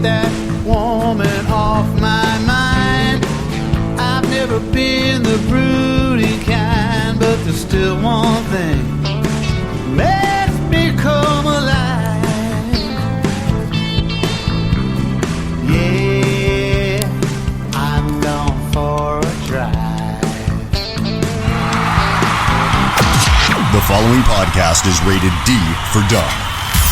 that woman off my mind. I've never been the broody kind, but there's still one thing makes me come alive. Yeah, I'm gone for a drive. The following podcast is rated D for dumb.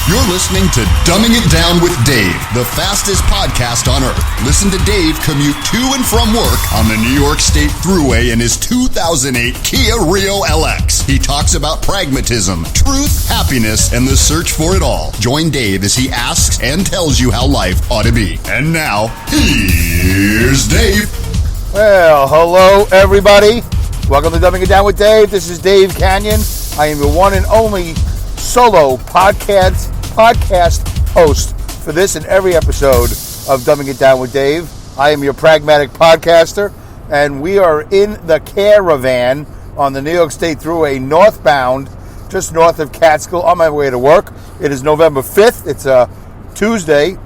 You're listening to Dumbing It Down with Dave, the fastest podcast on earth. Listen to Dave commute to and from work on the New York State Thruway in his 2008 Kia Rio LX. He talks about pragmatism, truth, happiness, and the search for it all. Join Dave as he asks and tells you how life ought to be. And now, here's Dave. Well, hello, everybody. Welcome to Dumbing It Down with Dave. This is Dave Canyon. I am your one and only solo podcast host for this and every episode of Dumbing It Down with Dave. I am your pragmatic podcaster, and we are in the caravan on the New York State Thruway northbound, just north of Catskill, on my way to work. It is November 5th. It's a Tuesday,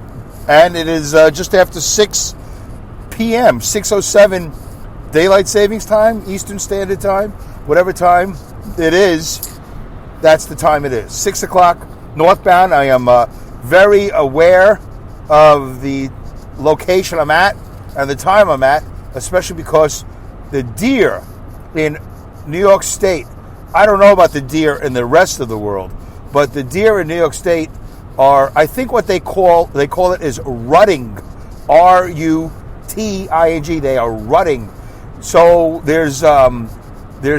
and it is just after 6 p.m., 6:07 Daylight Savings Time, Eastern Standard Time, whatever time it is, that's the time it is. 6 o'clock northbound. I am very aware of the location I'm at and the time I'm at, especially because the deer in New York State, I don't know about the deer in the rest of the world, but the deer in New York State are, I think what they call it is rutting, R-U-T-I-N-G. They are rutting. So there's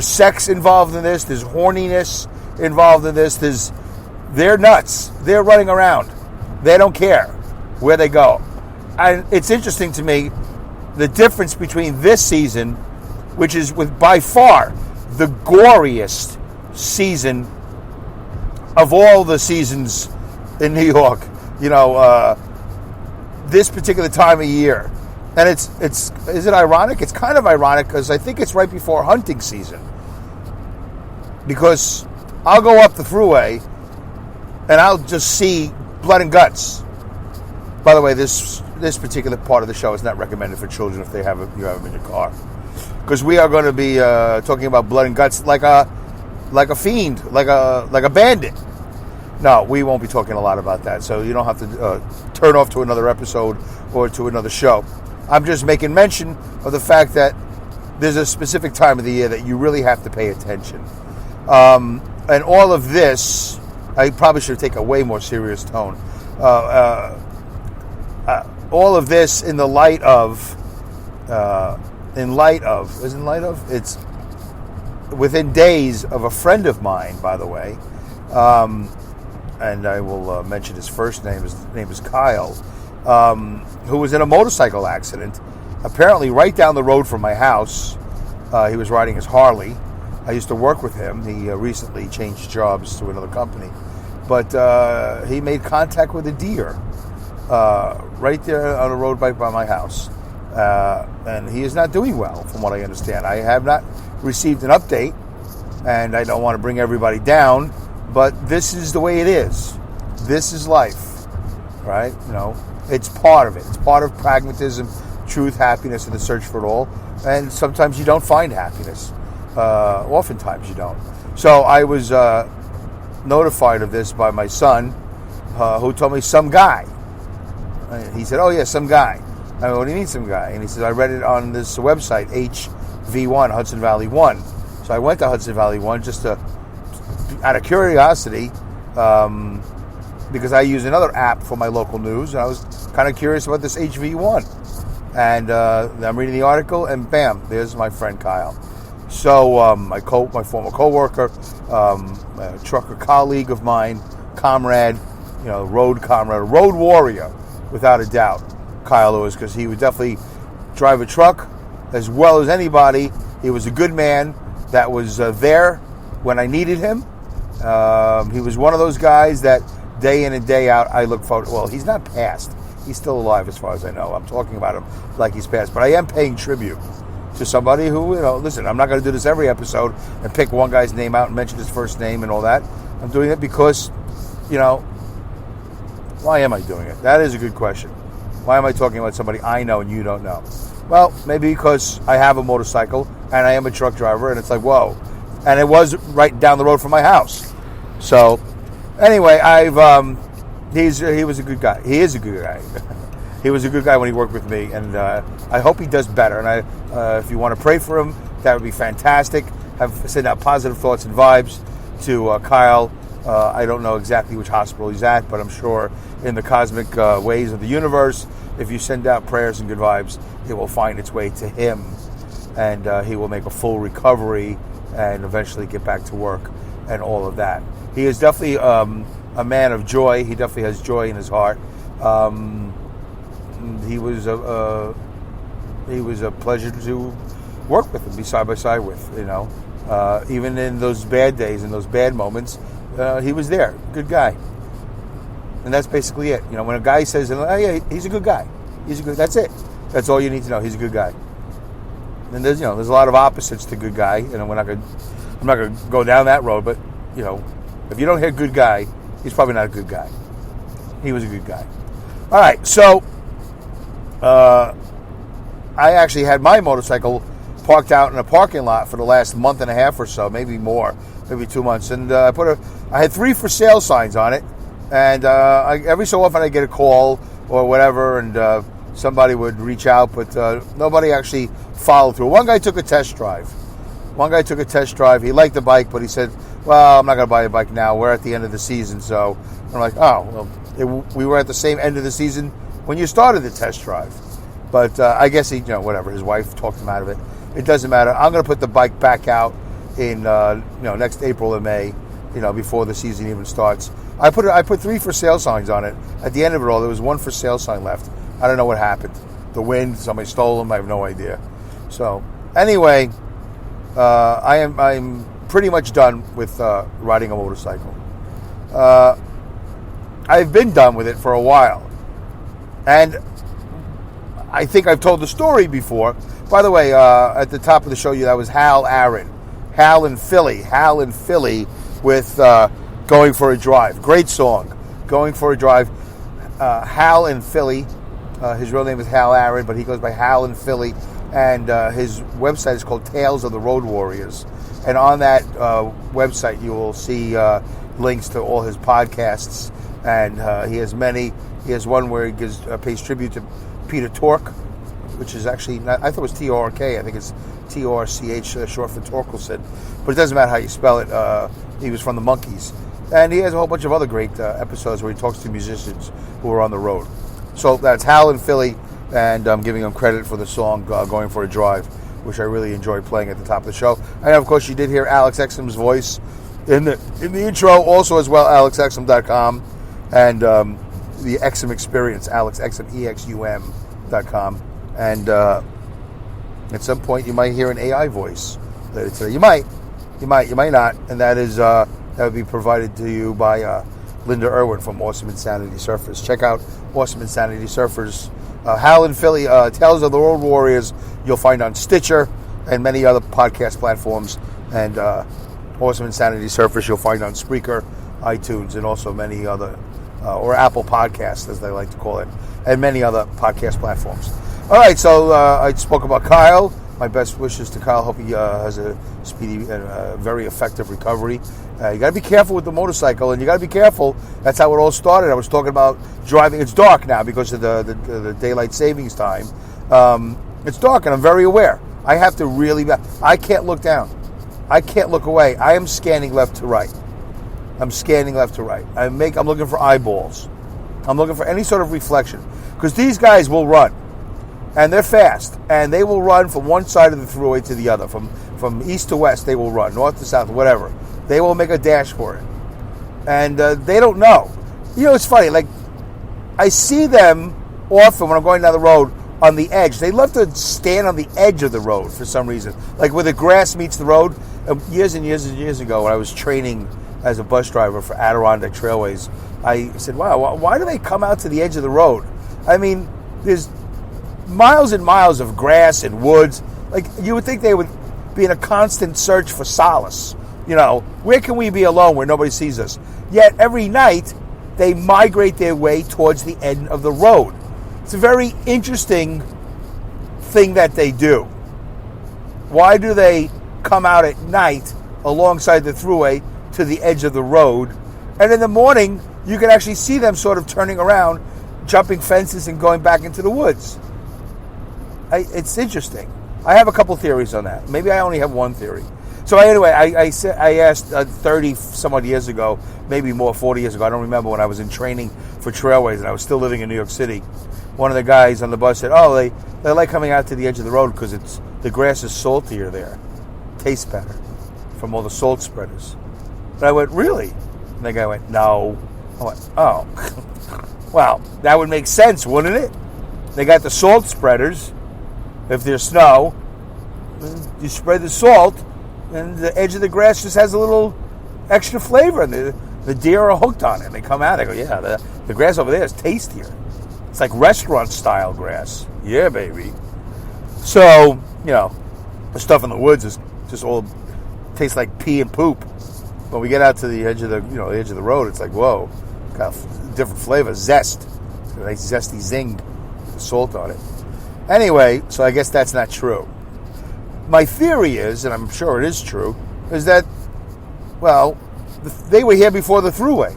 sex involved in this. There's horniness involved in this. They're nuts. They're running around. They don't care where they go. And it's interesting to me the difference between this season, which is by far the goriest season of all the seasons in New York. You know, this particular time of year. And is it ironic? It's kind of ironic because I think it's right before hunting season. Because I'll go up the Thruway and I'll just see blood and guts. By the way, this particular part of the show is not recommended for children if you have them in your car, because we are going to be talking about blood and guts like a fiend, like a bandit. No, we won't be talking a lot about that, so you don't have to turn off to another episode or to another show. I'm just making mention of the fact that there's a specific time of the year that you really have to pay attention. And all of this, I probably should take a way more serious tone. All of this in light of, it's within days of a friend of mine, by the way, and I will mention his first name. His name is Kyle, who was in a motorcycle accident, apparently right down the road from my house. He was riding his Harley. I used to work with him. He recently changed jobs to another company. But he made contact with a deer right there on a road right by my house. And he is not doing well, from what I understand. I have not received an update, and I don't want to bring everybody down, but this is the way it is. This is life, right? You know, it's part of it. It's part of pragmatism, truth, happiness, and the search for it all. And sometimes you don't find happiness. Oftentimes you don't. So I was notified of this by my son, who told me some guy. And he said, "Oh yeah, some guy." I mean, what do you mean some guy? And he said, "I read it on this website, HV1, Hudson Valley 1. So I went to Hudson Valley 1 just out of curiosity, because I use another app for my local news, and I was kind of curious about this HV1. And I'm reading the article, and bam, there's my friend Kyle. So my former coworker, a trucker colleague of mine, comrade, road warrior, without a doubt, Kyle Lewis, because he would definitely drive a truck as well as anybody. He was a good man that was there when I needed him. He was one of those guys that day in and day out I look forward to. Well, he's not passed. He's still alive as far as I know. I'm talking about him like he's passed. But I am paying tribute to somebody who, listen, I'm not going to do this every episode and pick one guy's name out and mention his first name and all that. I'm doing it because, why am I doing it? That is a good question. Why am I talking about somebody I know and you don't know? Well, maybe because I have a motorcycle and I am a truck driver, and it's like, whoa. And it was right down the road from my house. So, anyway, he was a good guy. He is a good guy. He was a good guy when he worked with me, and I hope he does better. And if you want to pray for him, that would be fantastic. Send out positive thoughts and vibes to Kyle. I don't know exactly which hospital he's at, but I'm sure in the cosmic ways of the universe, if you send out prayers and good vibes, it will find its way to him, and he will make a full recovery and eventually get back to work and all of that. He is definitely a man of joy. He definitely has joy in his heart. He was a pleasure to work with and be side by side with. Even in those bad days and those bad moments, he was there. Good guy. And that's basically it. When a guy says, "Oh yeah, he's a good guy," that's it. That's all you need to know. He's a good guy. And there's a lot of opposites to good guy. I'm not gonna go down that road. But if you don't hear good guy, he's probably not a good guy. He was a good guy. All right, so I actually had my motorcycle parked out in a parking lot for the last month and a half or so, maybe more, maybe 2 months, and I had 3 for sale signs on it. And every so often I get a call or whatever, and somebody would reach out, but nobody actually followed through. One guy took a test drive. He liked the bike, but he said, "Well, I'm not going to buy a bike now. We're at the end of the season." So I'm like, "Oh, well, we were at the same end of the season when you started the test drive." But I guess he, whatever. His wife talked him out of it. It doesn't matter. I'm going to put the bike back out in next April or May. Before the season even starts. I put 3 for sale signs on it. At the end of it all, there was 1 for sale sign left. I don't know what happened. The wind, somebody stole them. I have no idea. So anyway, I'm pretty much done with riding a motorcycle. I've been done with it for a while, and I think I've told the story before. By the way, at the top of the show, that was Hal Aaron, Hal in Philly. With Going for a Drive. Great song. Going for a Drive. Hal in Philly. His real name is Hal Aaron, but he goes by Hal in Philly. And his website is called Tales of the Road Warriors. And on that website, you will see links to all his podcasts. And he has many. He has one where he pays tribute to Peter Tork, which is actually, I thought it was T-O-R-K. I think it's T-O-R-C-H, short for Torkelson. But it doesn't matter how you spell it. He was from the Monkees. And he has a whole bunch of other great episodes where he talks to musicians who are on the road. So that's Hal in Philly, and I'm giving him credit for the song Going for a Drive, which I really enjoyed playing at the top of the show. And of course, you did hear Alex Exum's voice in the intro, also as well, alexexum.com, and the Exum Experience, Alex Exum, EXUM.com. And at some point, you might hear an AI voice later today. You might not, and that would be provided to you by Linda Irwin from Awesome Insanity Surfers. Check out Awesome Insanity Surfers. Hal in Philly, Tales of the Road Warriors, you'll find on Stitcher and many other podcast platforms. And Awesome Insanity Surfers, you'll find on Spreaker, iTunes, and also many other, or Apple Podcasts, as they like to call it, and many other podcast platforms. All right, so I spoke about Kyle. My best wishes to Kyle. Hope he has a speedy and very effective recovery. You got to be careful with the motorcycle, and you got to be careful. That's how it all started. I was talking about driving. It's dark now because of the daylight savings time. It's dark, and I'm very aware. I have to really. I can't look down. I can't look away. I am scanning left to right. I'm looking for eyeballs. I'm looking for any sort of reflection, because these guys will run. And they're fast, and they will run from one side of the thruway to the other. From east to west, they will run. North to south, whatever. They will make a dash for it. And they don't know. It's funny. Like, I see them often when I'm going down the road on the edge. They love to stand on the edge of the road for some reason. Like where the grass meets the road. Years and years and years ago, when I was training as a bus driver for Adirondack Trailways, I said, wow, why do they come out to the edge of the road? I mean, there's miles and miles of grass and woods. Like, you would think they would be in a constant search for solace. Where can we be alone where nobody sees us? Yet every night they migrate their way towards the end of the road. It's a very interesting thing that they do. Why do they come out at night alongside the thruway to the edge of the road, and in the morning you can actually see them sort of turning around, jumping fences and going back into the woods? It's interesting. I have a couple theories on that. Maybe I only have one theory. So anyway, I asked 30 some odd years ago, maybe more, 40 years ago, I don't remember, when I was in training for Trailways and I was still living in New York City. One of the guys on the bus said, oh, they like coming out to the edge of the road because the grass is saltier there. Tastes better from all the salt spreaders. And I went, really? And the guy went, no. I went, oh. Well, that would make sense, wouldn't it? They got the salt spreaders. If there's snow, you spread the salt, and the edge of the grass just has a little extra flavor, and the deer are hooked on it. They come out, they go, yeah, the grass over there is tastier. It's like restaurant-style grass. Yeah, baby. So, the stuff in the woods is just all tastes like pee and poop. When we get out to the edge of the edge of the road, it's like, whoa, got a different flavor, zest, a nice zesty zing with the salt on it. Anyway, so I guess that's not true. My theory is, and I'm sure it is true, is that, well, they were here before the thruway.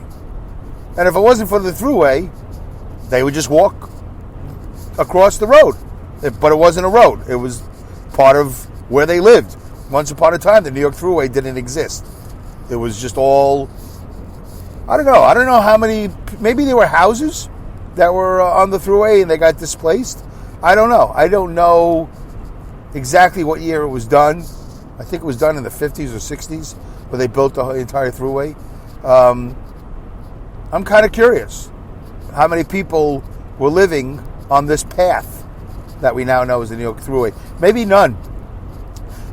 And if it wasn't for the thruway, they would just walk across the road. But it wasn't a road. It was part of where they lived. Once upon a time, the New York Thruway didn't exist. It was just all, I don't know. I don't know how many, maybe there were houses that were on the thruway and they got displaced. I don't know. I don't know exactly what year it was done. I think it was done in the 50s or 60s where they built the entire thruway. I'm kind of curious how many people were living on this path that we now know as the New York Thruway. Maybe none,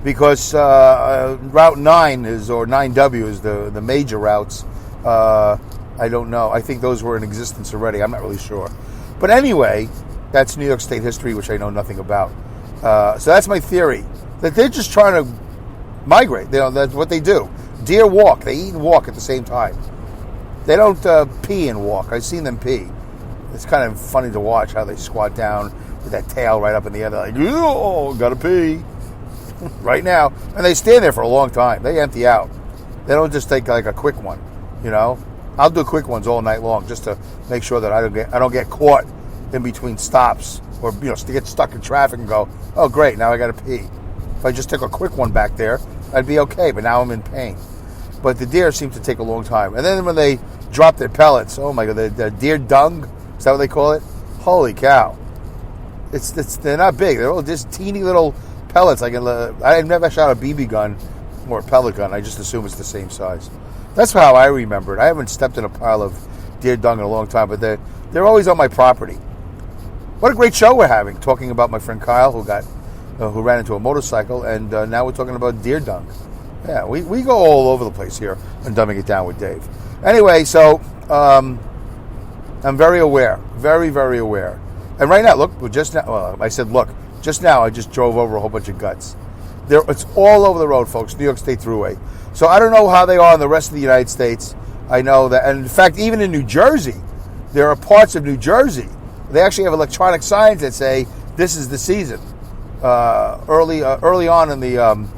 because Route 9 or 9W is the major routes. I don't know. I think those were in existence already. I'm not really sure. But anyway, that's New York State history, which I know nothing about. So that's my theory, that they're just trying to migrate. That's what they do. Deer walk. They eat and walk at the same time. They don't pee and walk. I've seen them pee. It's kind of funny to watch how they squat down with that tail right up in the air. They're like, oh, gotta pee right now. And they stand there for a long time. They empty out. They don't just take like a quick one, I'll do quick ones all night long just to make sure that I don't get caught in between stops, or to get stuck in traffic and go, oh great, now I got to pee. If I just took a quick one back there, I'd be okay, but now I'm in pain. But the deer seem to take a long time. And then when they drop their pellets, oh my god, the deer dung, is that what they call it? Holy cow. They're not big. They're all just teeny little pellets. I've never shot a BB gun or a pellet gun. I just assume it's the same size. That's how I remember it. I haven't stepped in a pile of deer dung in a long time, but they're always on my property. What a great show we're having, talking about my friend Kyle who ran into a motorcycle, and now we're talking about deer dung. Yeah, we go all over the place here on Dumbing It Down with Dave. Anyway, so I'm very aware, very, very aware. And right now, look, just now I just drove over a whole bunch of guts. It's all over the road, folks, New York State Thruway. So I don't know how they are in the rest of the United States. I know that, and in fact, even in New Jersey, there are parts of New Jersey, they actually have electronic signs that say, this is the season. Early on in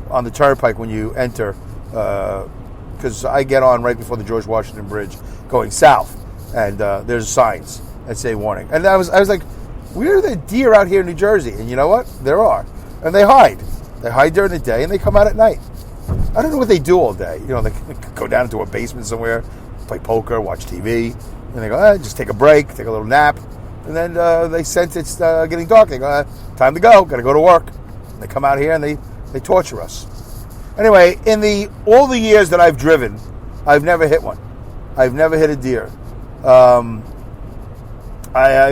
on the turnpike when you enter, because I get on right before the George Washington Bridge going south, and there's signs that say warning. And I was like, where are the deer out here in New Jersey? And you know what? There are. And they hide. They hide during the day, and they come out at night. I don't know what they do all day. They go down into a basement somewhere, play poker, watch TV, and they go, just take a break, take a little nap. And then they sense it's getting dark. They go, time to go, got to go to work. And they come out here and they torture us. Anyway, in all the years that I've driven, I've never hit one. I've never hit a deer. I've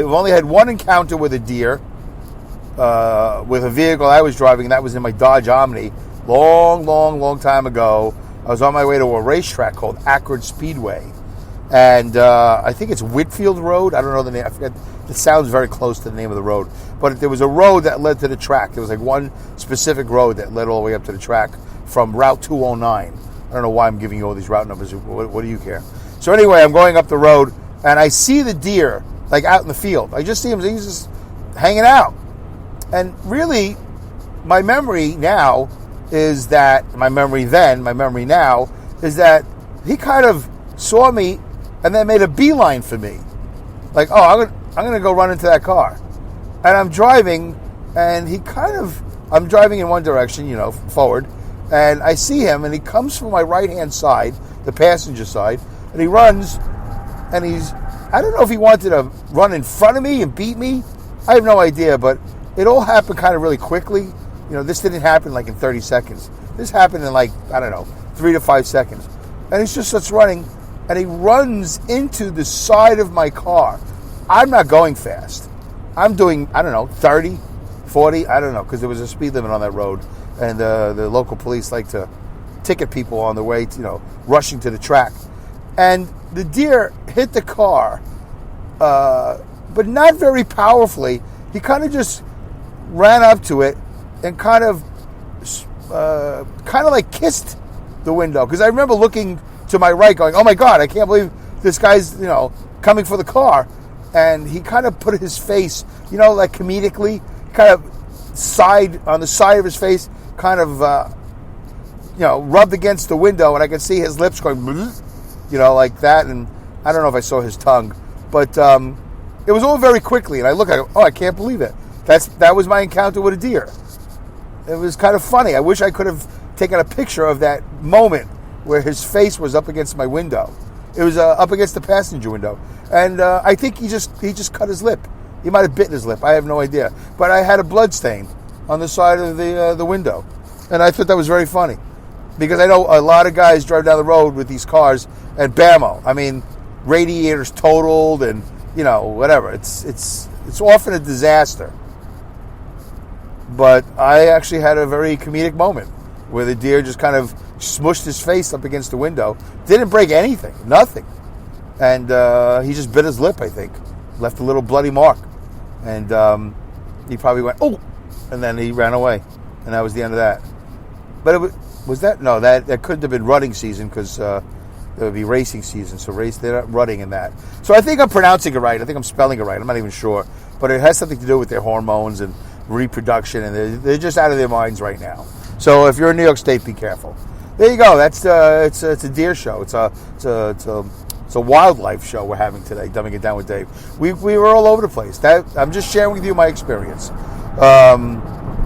only had one encounter with a deer with a vehicle I was driving, and that was in my Dodge Omni long time ago. I was on my way to a racetrack called Akron Speedway, and I think it's Whitfield Road. I don't know the name. I forget. It sounds very close to the name of the road, but there was a road that led to the track. There was like one specific road that led all the way up to the track from Route 209. I don't know why I'm giving you all these route numbers. What do you care? So anyway, I'm going up the road, and I see the deer like out in the field. I just see him, he's just hanging out. And really, my memory now is that, my memory now is that he kind of saw me and then made a beeline for me. Like, oh, I'm going to go run into that car. And I'm driving, and I'm driving in one direction, forward, and I see him, and he comes from my right-hand side, the passenger side, and he runs, and I don't know if he wanted to run in front of me and beat me. I have no idea, but it all happened kind of really quickly. This didn't happen like in 30 seconds. This happened in 3 to 5 seconds. And he just starts running, and he runs into the side of my car. I'm not going fast. I'm doing, 30, 40, I don't know, because there was a speed limit on that road, and the local police like to ticket people on the way, rushing to the track. And the deer hit the car, but not very powerfully. He kind of just ran up to it and kind of kissed the window, because I remember looking to my right going, oh my God, I can't believe this guy's, coming for the car. And he kind of put his face, like comedically, kind of on the side of his face, kind of, rubbed against the window, and I could see his lips going, like that. And I don't know if I saw his tongue, but it was all very quickly. And I look at it, I can't believe it. That was my encounter with a deer. It was kind of funny. I wish I could have taken a picture of that moment where his face was up against my window. It was up against the passenger window. And I think he just cut his lip. He might have bitten his lip. I have no idea. But I had a blood stain on the side of the window. And I thought that was very funny. Because I know a lot of guys drive down the road with these cars and bammo. I mean, radiators totaled and, whatever. It's often a disaster. But I actually had a very comedic moment where the deer just kind of smushed his face up against the window. Didn't break anything. Nothing. And he just bit his lip, I think. Left a little bloody mark. And he probably went, oh! And then he ran away. And that was the end of that. But was that? No, that couldn't have been running season, because there would be racing season. So they're not running in that. So I think I'm pronouncing it right. I think I'm spelling it right. I'm not even sure. But it has something to do with their hormones and reproduction. And they're just out of their minds right now. So if you're in New York State, be careful. There you go. That's it's a deer show. It's a wildlife show we're having today. Dumbing It Down with Dave. We were all over the place. I'm just sharing with you my experience,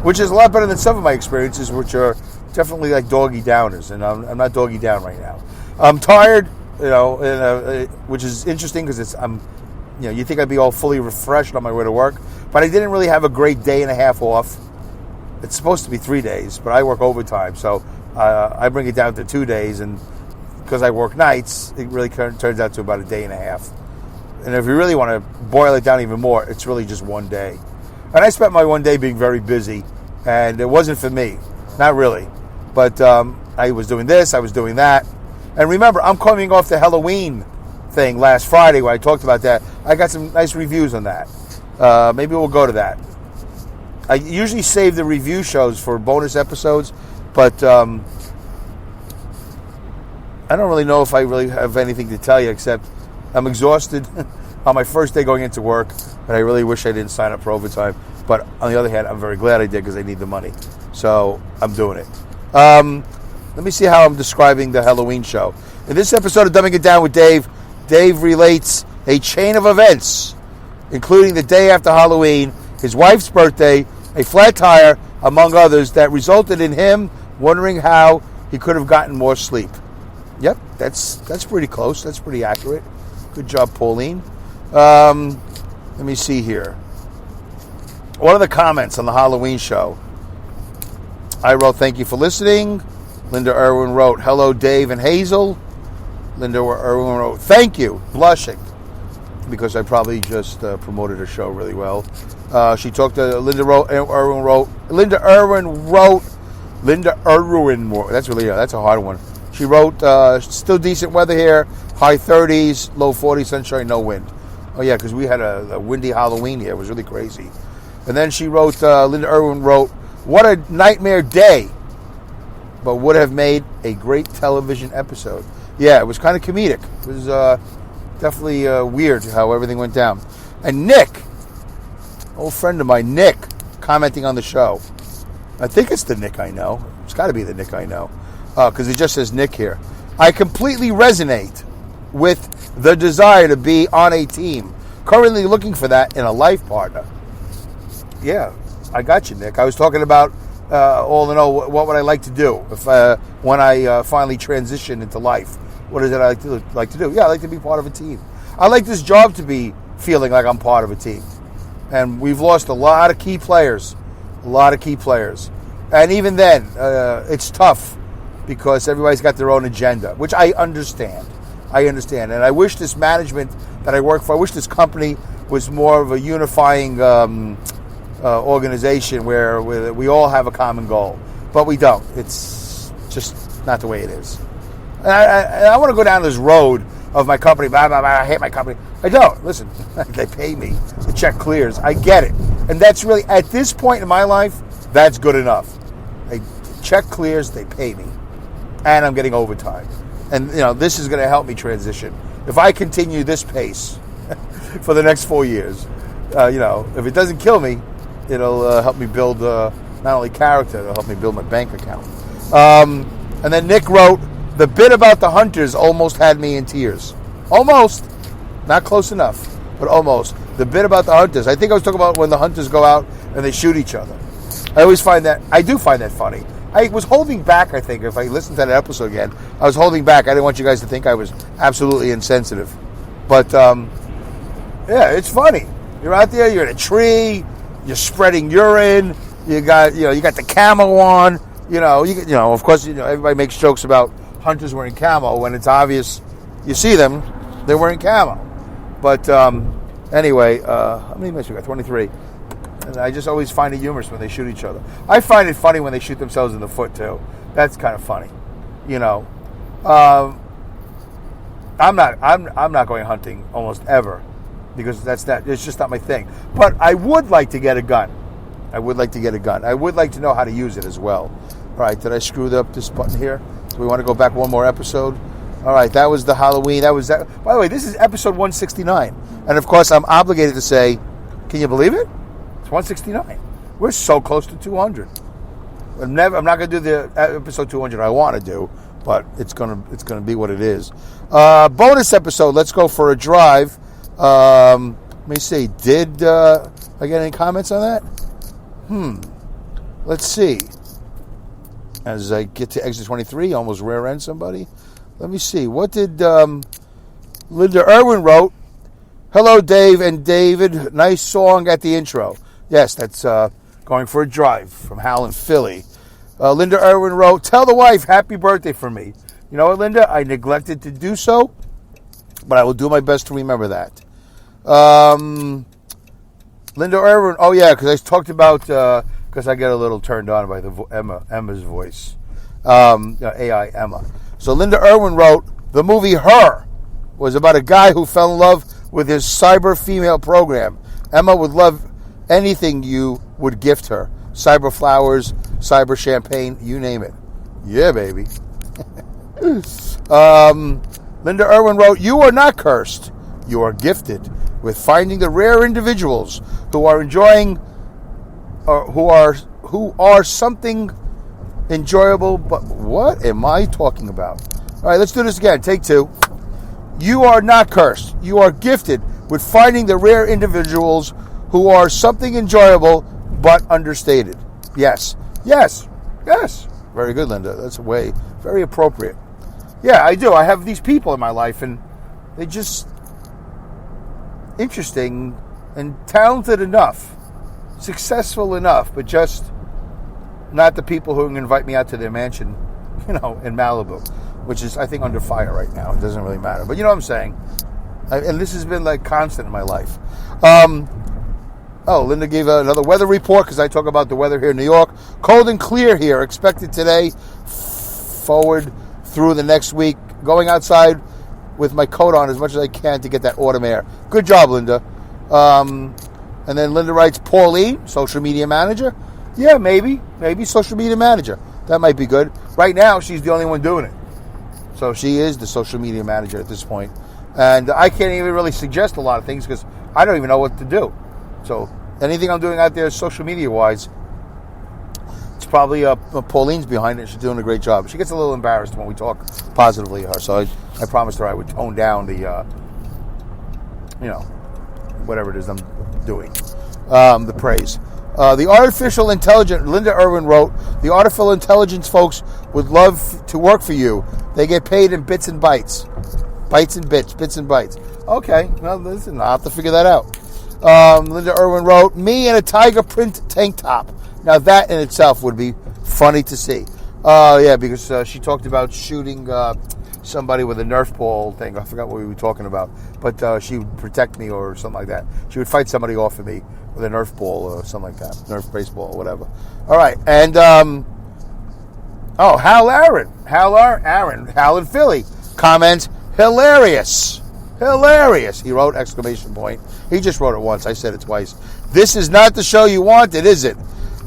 which is a lot better than some of my experiences, which are definitely like doggy downers. And I'm not doggy down right now. I'm tired, which is interesting because you think I'd be all fully refreshed on my way to work, but I didn't really have a great day and a half off. It's supposed to be 3 days, but I work overtime, so I bring it down to 2 days, and because I work nights, it really turns out to about a day and a half. And if you really want to boil it down even more, it's really just 1 day. And I spent my 1 day being very busy, and it wasn't for me, not really. But I was doing this, I was doing that. And remember, I'm coming off the Halloween thing last Friday where I talked about that. I got some nice reviews on that. Maybe we'll go to that. I usually save the review shows for bonus episodes, but I don't really know if I really have anything to tell you, except I'm exhausted on my first day going into work, and I really wish I didn't sign up for overtime. But on the other hand, I'm very glad I did, because I need the money. So I'm doing it. Let me see how I'm describing the Halloween show. In this episode of Dumbing It Down with Dave, Dave relates a chain of events, including the day after Halloween, his wife's birthday, a flat tire, among others, that resulted in him wondering how he could have gotten more sleep. Yep, that's pretty close. That's pretty accurate. Good job, Pauline. Let me see here. One of the comments on the Halloween show, I wrote, thank you for listening. Linda Irwin wrote, hello, Dave and Hazel. Linda Irwin wrote, thank you, blushing, because I probably just promoted her show really well. She talked to Linda Irwin wrote, that's a hard one. She wrote, still decent weather here, high 30s, low 40s, sunshine, no wind. Oh yeah, because we had a windy Halloween here. It was really crazy. And then she wrote, Linda Irwin wrote, what a nightmare day, but would have made a great television episode. Yeah, it was kind of comedic. It was definitely weird how everything went down. And Nick, old friend of mine, Nick, commenting on the show. I think it's the Nick I know. It's got to be the Nick I know. Because it just says Nick here. I completely resonate with the desire to be on a team. Currently looking for that in a life partner. Yeah, I got you, Nick. I was talking about, all in all, what would I like to do if when I finally transition into life? What is it I like to do? Yeah, I like to be part of a team. I like this job to be feeling like I'm part of a team. And we've lost a lot of key players. And even then, it's tough because everybody's got their own agenda, which I understand. And I wish this management that I work for, I wish this company was more of a unifying organization where we all have a common goal. But we don't. It's just not the way it is. And I want to go down this road of my company, blah, blah, blah, I hate my company. I don't. Listen, they pay me. The check clears. I get it. And that's really, at this point in my life, that's good enough. The check clears, they pay me. And I'm getting overtime. And, this is going to help me transition. If I continue this pace for the next 4 years, if it doesn't kill me, it'll help me build not only character, it'll help me build my bank account. And then Nick wrote, the bit about the hunters almost had me in tears. Almost. Not close enough, but almost. The bit about the hunters. I think I was talking about when the hunters go out and they shoot each other. I do find that funny. I was holding back, I think, if I listened to that episode again. I was holding back. I didn't want you guys to think I was absolutely insensitive. But, yeah, it's funny. You're out there, you're in a tree, you're spreading urine, you got the camo on, of course, everybody makes jokes about hunters wearing camo when it's obvious you see them, they're wearing camo. But anyway, how many minutes we got? 23. And I just always find it humorous when they shoot each other. I find it funny when they shoot themselves in the foot too. That's kind of funny, I'm not going hunting almost ever because it's just not my thing. But I would like to get a gun. I would like to know how to use it as well. All right, did I screw up this button here? Do we want to go back one more episode? All right, that was the Halloween. That was that. By the way, this is episode 169. And, of course, I'm obligated to say, can you believe it? It's 169. We're so close to 200. I'm not going to do the episode 200 I want to do, but it's going to be what it is. Bonus episode, let's go for a drive. Let me see. Did I get any comments on that? Let's see. As I get to exit 23, almost rear end somebody. Let me see. What did Linda Irwin wrote? Hello, Dave and David. Nice song at the intro. Yes, that's Going for a Drive from Hal in Philly. Linda Irwin wrote, tell the wife happy birthday for me. You know what, Linda? I neglected to do so, but I will do my best to remember that. Linda Irwin, oh yeah, because I talked about, because I get a little turned on by Emma's voice. AI Emma. So Linda Irwin wrote, the movie Her was about a guy who fell in love with his cyber female program. Emma would love anything you would gift her. Cyber flowers, cyber champagne, you name it. Yeah, baby. Linda Irwin wrote, you are not cursed. You are gifted with finding the rare individuals who are enjoying or who are something enjoyable. But what am I talking about? All right, let's do this again. Take two. You are not cursed. You are gifted with finding the rare individuals who are something enjoyable but understated. Yes. Very good, Linda. That's very appropriate. Yeah, I do. I have these people in my life, and they're just interesting and talented enough, successful enough, but just not the people who invite me out to their mansion, in Malibu, which is, I think, under fire right now. It doesn't really matter. But you know what I'm saying? And this has been, constant in my life. Linda gave another weather report because I talk about the weather here in New York. Cold and clear here. Expected today. Forward through the next week. Going outside with my coat on as much as I can to get that autumn air. Good job, Linda. And then Linda writes, Pauline, social media manager. Yeah, maybe social media manager. That might be good. Right now, she's the only one doing it. So she is the social media manager at this point. And I can't even really suggest a lot of things because I don't even know what to do. So anything I'm doing out there social media-wise, it's probably Pauline's behind it. She's doing a great job. She gets a little embarrassed when we talk positively of her. So I promised her I would tone down the, whatever it is I'm doing, the praise. The artificial intelligence, Linda Irwin wrote, the artificial intelligence folks would love to work for you. They get paid in bits and bytes. Bytes and bits and bytes. Okay, well, listen, I'll have to figure that out. Linda Irwin wrote, me in a tiger print tank top. Now that in itself would be funny to see. Yeah, because she talked about shooting somebody with a Nerf ball thing. I forgot what we were talking about. But she would protect me or something like that. She would fight somebody off of me with a Nerf ball or something like that. Nerf baseball or whatever. All right. And, Hal in Philly comments, hilarious. Hilarious. He wrote, exclamation point. He just wrote it once. I said it twice. This is not the show you wanted, is it?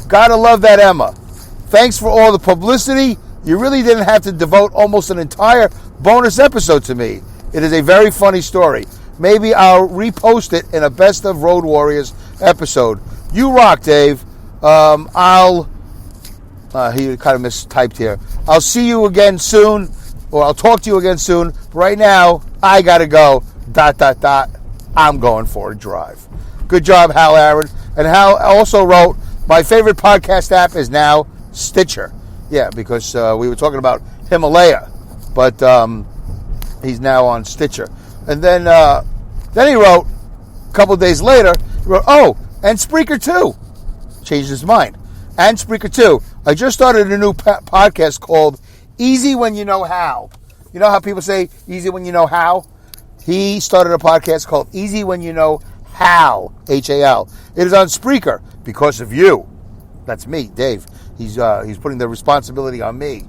Gotta love that, Emma. Thanks for all the publicity. You really didn't have to devote almost an entire bonus episode to me. It is a very funny story. Maybe I'll repost it in a Best of Road Warriors episode. You rock, Dave. He kind of mistyped here. I'll see you again soon, or I'll talk to you again soon. Right now, I gotta go. ... I'm going for a drive. Good job, Hal Aaron. And Hal also wrote, my favorite podcast app is now Stitcher. Yeah, because we were talking about Himalaya, but he's now on Stitcher. And then he wrote, a couple of days later, he wrote, and Spreaker 2. Changed his mind. And Spreaker 2. I just started a new podcast called Easy When You Know How. You know how people say easy when you know how? He started a podcast called Easy When You Know How, H-A-L. It is on Spreaker because of you. That's me, Dave. He's putting the responsibility on me.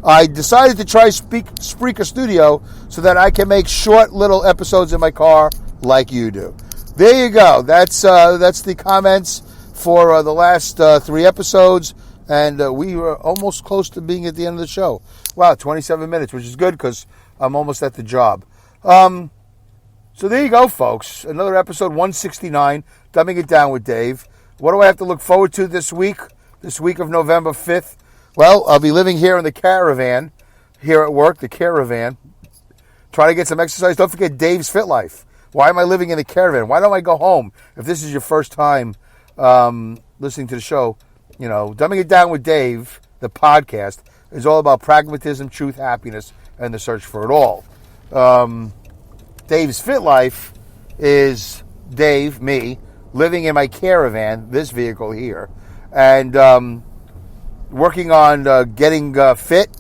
I decided to try Spreaker Studio so that I can make short little episodes in my car like you do. There you go. That's the comments for the last 3 episodes, and we were almost close to being at the end of the show. Wow, 27 minutes, which is good because I'm almost at the job. So there you go, folks. Another episode 169, Dumbing It Down with Dave. What do I have to look forward to this week? This week of November 5th? Well, I'll be living here in the caravan, here at work, the caravan. Try to get some exercise. Don't forget Dave's Fit Life. Why am I living in the caravan? Why don't I go home? If this is your first time listening to the show, Dumbing It Down with Dave, the podcast, is all about pragmatism, truth, happiness, and the search for it all. Dave's Fit Life is Dave, me, living in my caravan, this vehicle here, and working on getting fit,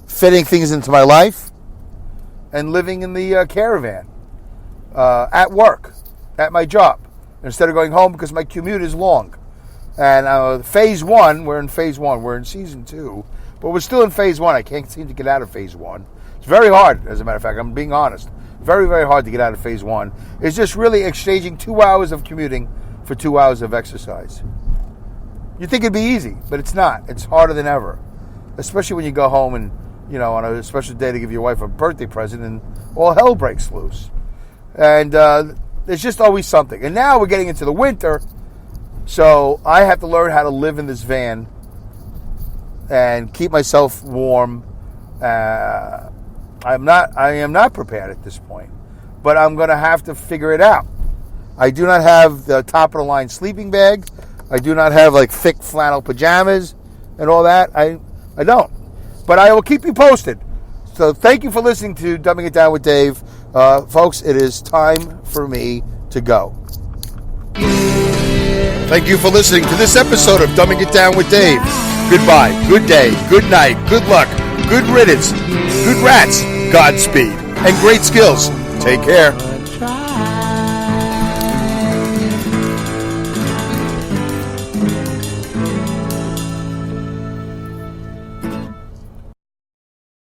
fitting things into my life, and living in the caravan at work, at my job, instead of going home because my commute is long. And phase 1, we're in phase 1. We're in season 2, but we're still in phase 1. I can't seem to get out of phase 1. It's very hard, as a matter of fact. I'm being honest. Very, very hard to get out of phase 1. It's just really exchanging 2 hours of commuting for 2 hours of exercise. You'd think it'd be easy, but it's not. It's harder than ever, especially when you go home and, on a special day to give your wife a birthday present and all hell breaks loose. And there's just always something. And now we're getting into the winter, so I have to learn how to live in this van and keep myself warm. I am not prepared at this point, but I'm going to have to figure it out. I do not have the top of the line sleeping bag. I do not have thick flannel pajamas and all that. I don't, but I will keep you posted. So thank you for listening to Dumbing It Down with Dave. Folks, it is time for me to go. Thank you for listening to this episode of Dumbing It Down with Dave. Goodbye, good day, good night, good luck, good riddance, good rats, Godspeed, and great skills. Take care.